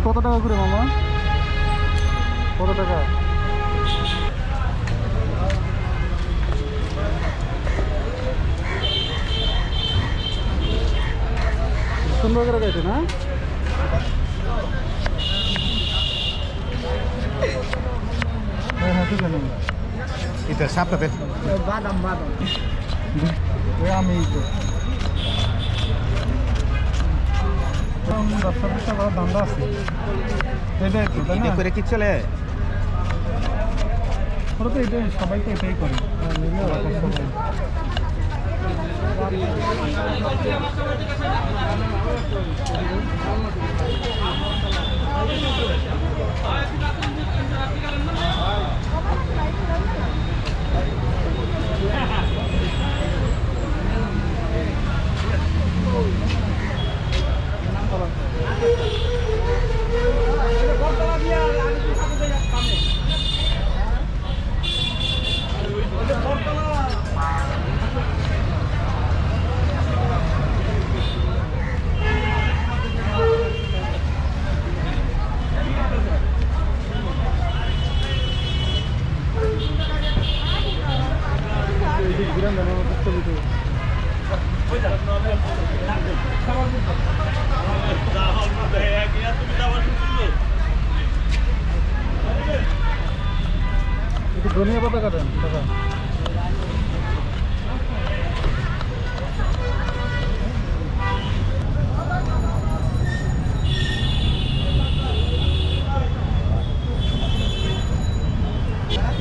কত টাকা করে মামা? কত টাকা? সুন্দর করে গেছে না? হ্যাঁ ঠিক আছে। এটা সাপটাতে বাদাম বাদাম আমি ধান্দা আছে এটা করে কি চলে? ওরা তো এটাই সবাইকে এটাই করে। ধনিয়া পাতা কাটেন দাদা।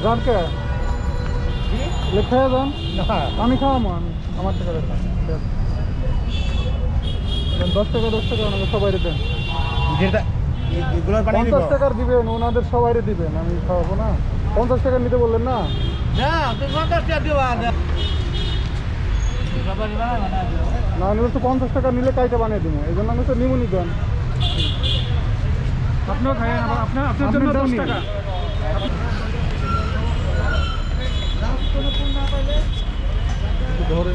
যান কে লেখা যান আমি খাওয়াবো আমি আমার টাকা দেন 10 টাকা 10 টাকা ওনাকে সবাই দেন। 50 টাকার দিবেন ওনাদের সবাই দিবেন, আমি খাওয়াবো না। 50 টাকা নিতে বললেন না? না আমি তো 50 টাকা নিলে কাইটা বানিয়ে দিব, এই জন্য আমি তো নিমুনি দেন। আপনিও খাই আপনার জন্য 10 টাকা। ধরে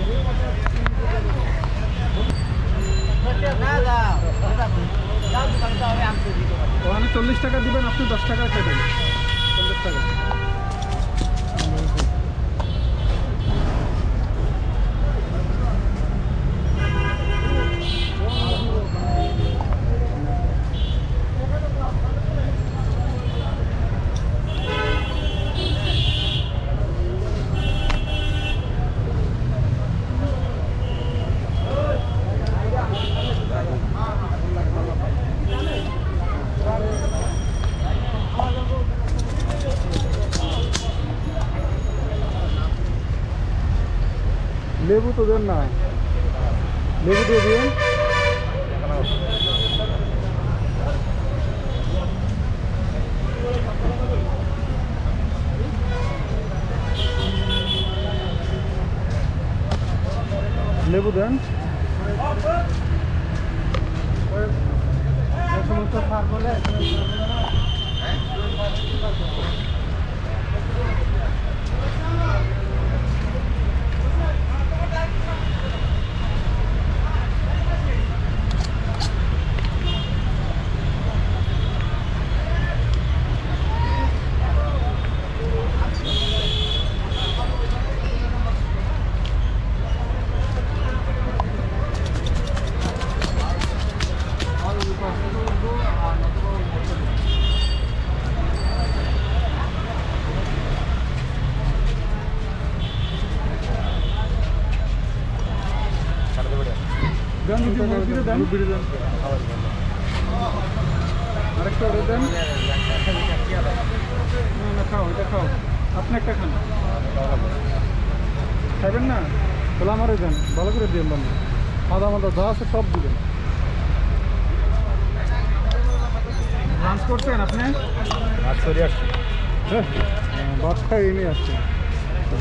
ওখানে 40 টাকা দিবেন, আপনি 10 টাকা খেবেন। 50 টাকা লেবু তো দেন না, লেবু দিয়ে দিন। লেবু দেন। আরেকটা অর্ডার দেন। না খাও, এটা খাও, আপনি একটা খান। খাবেন না তাহলে আমারে দেন, ভালো করে দিন। বন্ধু আদা মাদা যা আছে সব দিবেন। লাঞ্চ করছেন আপনি? সরি আসছি, বাদ খাই নিয়ে আসছেন।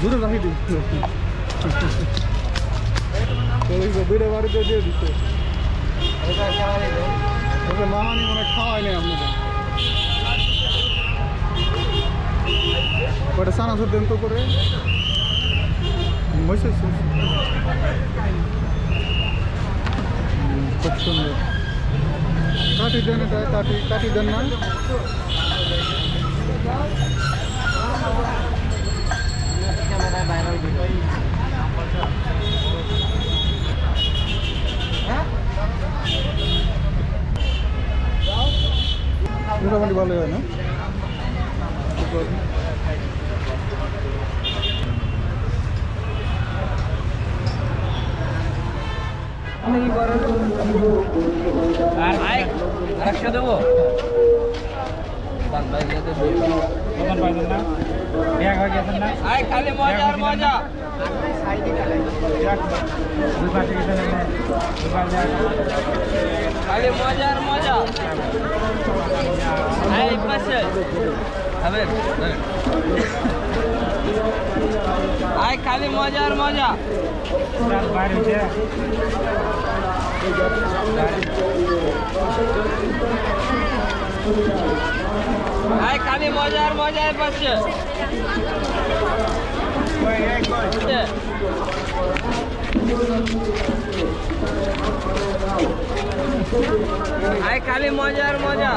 দূরে রাখি দিই দুইটা বাড়িতে দিয়ে দিচ্ছে মামানি মনে খাওয়াই নেই আপনাদের ওটা চানাচুর দেন তো করে খুব সুন্দর কাটি দেন এটা কাটি দেন না মোটামুটি ভালো হয় না একশো দেবো খালি মজা আর মজা খালি মজা আর মজা এই পাশে আয় খালি মজা আর মজা আয় খালি মজা আর মজা এই পাশে আয় খালি মজা আর মজা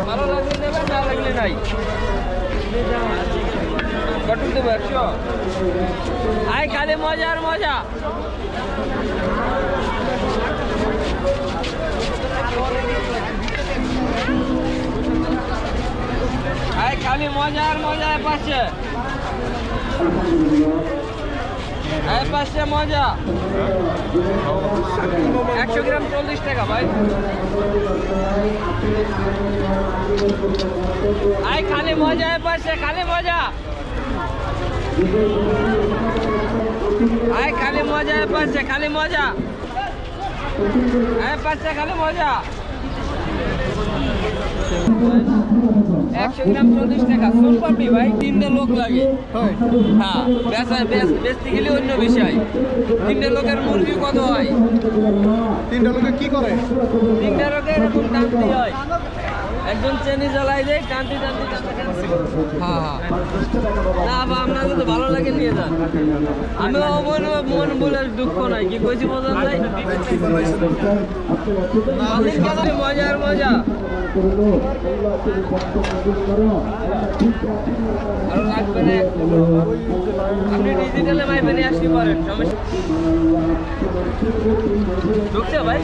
ভালো লাগলে নেবেন না লাগলে নাই কটুক দেবো 100 আয় খালি মজা আর মজা আয় খালি মজা আর মজা এ পাশে মজা 100 গ্রাম 40 টাকা ভাই আয় খালি মজা এ পাশে খালি মজা আয় খালি মজা এ পাশে খালি মজা এ পাশে খালি মজা 100 গ্রাম 40 টাকা চোনপাপড়ি ভাই 3টে লোক লাগে হ্যাঁ বেচতে গেলে অন্য বিষয় 3টে লোকের মুরগি কত হয় 3টা লোকে কি করে 3টে লোকে এরকম টানতে হয় একজন চেনি জ্বালাই দেয় টানতে হ্যাঁ না বা আপনাদের তো ভালো লাগে নিয়ে যান আমিও মন বলে দুঃখ নাই কি কইছি বোঝা যায় মজা আর মজা ভালো লাগবে না আপনি ডিজিটালে ভাই বেরিয়ে আসতে পারেন সমস্যা ঢুকছে ভাই